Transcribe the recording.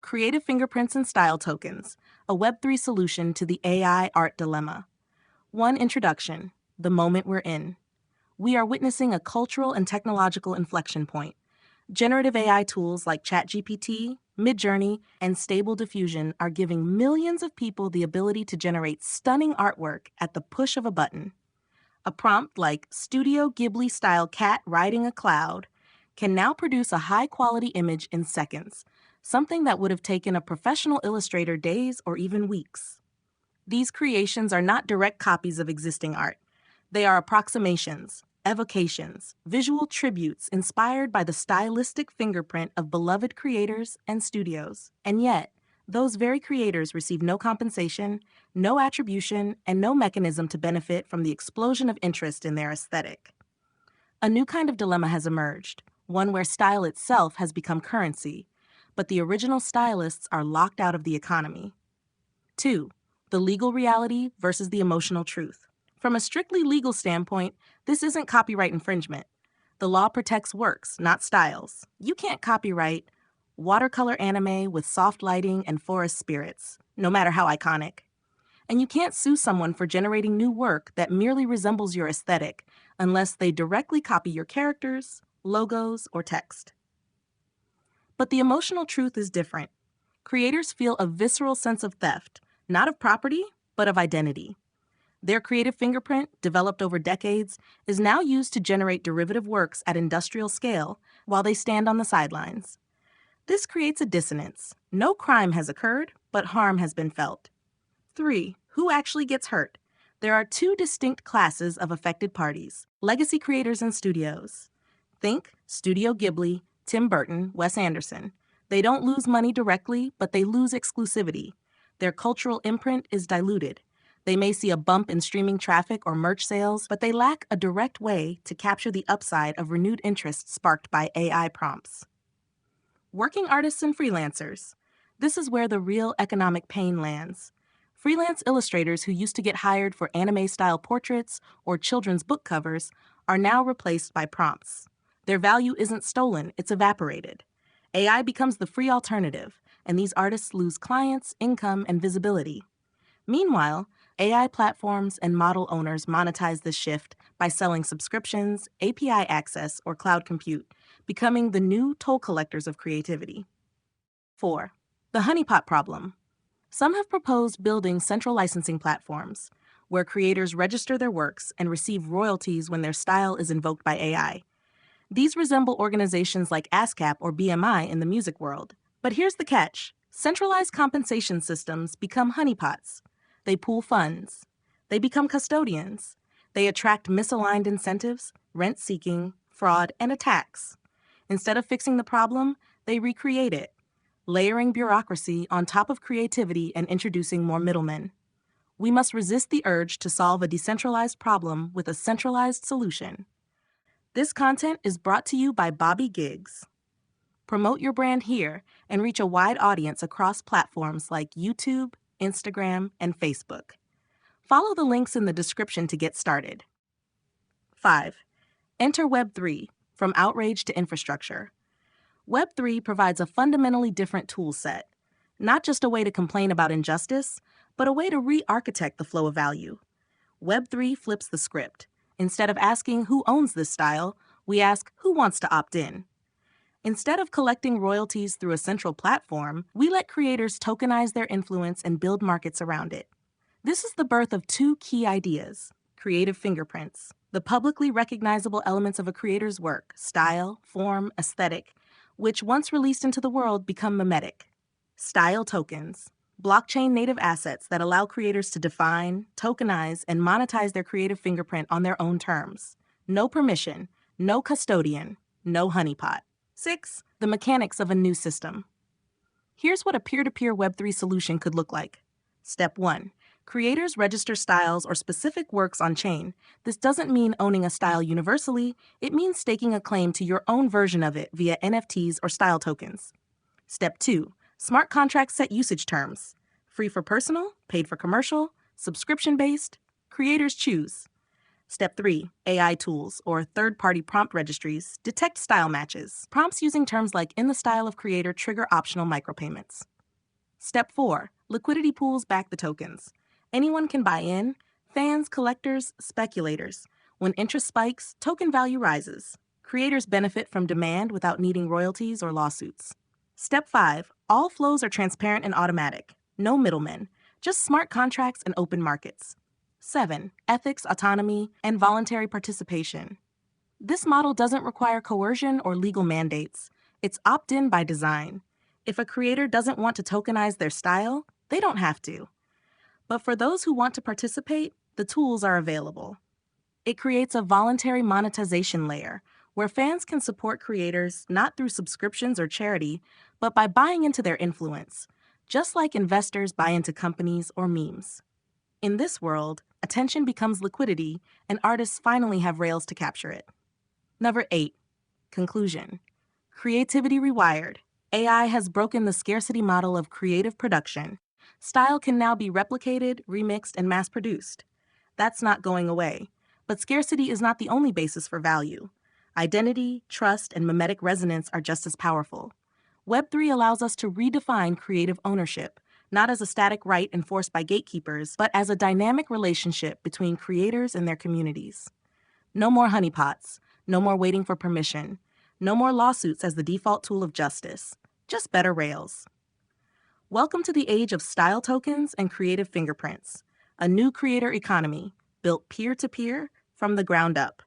Creative Fingerprints and Style Tokens, a Web3 solution to the AI art dilemma. One introduction, the moment we're in. We are witnessing a cultural and technological inflection point. Generative AI tools like ChatGPT, Midjourney, and Stable Diffusion are giving millions of people the ability to generate stunning artwork at the push of a button. A prompt like Studio Ghibli-style cat riding a cloud can now produce a high-quality image in seconds, something that would have taken a professional illustrator days or even weeks. These creations are not direct copies of existing art. They are approximations, evocations, visual tributes inspired by the stylistic fingerprint of beloved creators and studios. And yet, those very creators receive no compensation, no attribution, and no mechanism to benefit from the explosion of interest in their aesthetic. A new kind of dilemma has emerged, one where style itself has become currency, but the original stylists are locked out of the economy. 2. The legal reality versus the emotional truth. From a strictly legal standpoint, this isn't copyright infringement. The law protects works, not styles. You can't copyright watercolor anime with soft lighting and forest spirits, no matter how iconic. And you can't sue someone for generating new work that merely resembles your aesthetic unless they directly copy your characters, logos, or text. But the emotional truth is different. Creators feel a visceral sense of theft, not of property, but of identity. Their creative fingerprint, developed over decades, is now used to generate derivative works at industrial scale while they stand on the sidelines. This creates a dissonance. No crime has occurred, but harm has been felt. 3. Who actually gets hurt? There are two distinct classes of affected parties: legacy creators and studios. Think Studio Ghibli, Tim Burton, Wes Anderson. They don't lose money directly, but they lose exclusivity. Their cultural imprint is diluted. They may see a bump in streaming traffic or merch sales, but they lack a direct way to capture the upside of renewed interest sparked by AI prompts. Working artists and freelancers. This is where the real economic pain lands. Freelance illustrators who used to get hired for anime-style portraits or children's book covers are now replaced by prompts. Their value isn't stolen, it's evaporated. AI becomes the free alternative, and these artists lose clients, income, and visibility. Meanwhile, AI platforms and model owners monetize this shift by selling subscriptions, API access, or cloud compute, becoming the new toll collectors of creativity. 4. The honeypot problem. Some have proposed building central licensing platforms, where creators register their works and receive royalties when their style is invoked by AI. These resemble organizations like ASCAP or BMI in the music world. But here's the catch. Centralized compensation systems become honeypots. They pool funds. They become custodians. They attract misaligned incentives, rent-seeking, fraud, and attacks. Instead of fixing the problem, they recreate it, layering bureaucracy on top of creativity and introducing more middlemen. We must resist the urge to solve a decentralized problem with a centralized solution. This content is brought to you by Bobby Gigs. Promote your brand here and reach a wide audience across platforms like YouTube, Instagram, and Facebook. Follow the links in the description to get started. 5. Enter Web3, from outrage to infrastructure. Web3 provides a fundamentally different tool set, not just a way to complain about injustice, but a way to re-architect the flow of value. Web3 flips the script. Instead of asking who owns this style, we ask who wants to opt in. Instead of collecting royalties through a central platform, we let creators tokenize their influence and build markets around it. This is the birth of two key ideas: creative fingerprints, the publicly recognizable elements of a creator's work, style, form, aesthetic, which once released into the world become mimetic. Style tokens, blockchain-native assets that allow creators to define, tokenize, and monetize their creative fingerprint on their own terms. No permission, no custodian, no honeypot. 6. The mechanics of a new system. Here's what a peer-to-peer Web3 solution could look like. Step 1. Creators register styles or specific works on-chain. This doesn't mean owning a style universally. It means staking a claim to your own version of it via NFTs or style tokens. Step 2. Smart contracts set usage terms. Free for personal, paid for commercial, subscription-based. Creators choose. Step 3. AI tools, or third-party prompt registries, detect style matches. Prompts using terms like "in the style of creator" trigger optional micropayments. Step 4. Liquidity pools back the tokens. Anyone can buy in: fans, collectors, speculators. When interest spikes, token value rises. Creators benefit from demand without needing royalties or lawsuits. Step 5. All flows are transparent and automatic. No middlemen, just smart contracts and open markets. 7. Ethics, autonomy, and voluntary participation. This model doesn't require coercion or legal mandates. It's opt-in by design. If a creator doesn't want to tokenize their style, they don't have to. But for those who want to participate, the tools are available. It creates a voluntary monetization layer where fans can support creators not through subscriptions or charity, but by buying into their influence, just like investors buy into companies or memes. In this world, attention becomes liquidity, and artists finally have rails to capture it. Number 8. Conclusion. Creativity rewired. AI has broken the scarcity model of creative production. Style can now be replicated, remixed, and mass-produced. That's not going away. But scarcity is not the only basis for value. Identity, trust, and mimetic resonance are just as powerful. Web3 allows us to redefine creative ownership, not as a static right enforced by gatekeepers, but as a dynamic relationship between creators and their communities. No more honeypots, no more waiting for permission, no more lawsuits as the default tool of justice, just better rails. Welcome to the age of style tokens and creative fingerprints, a new creator economy built peer-to-peer from the ground up.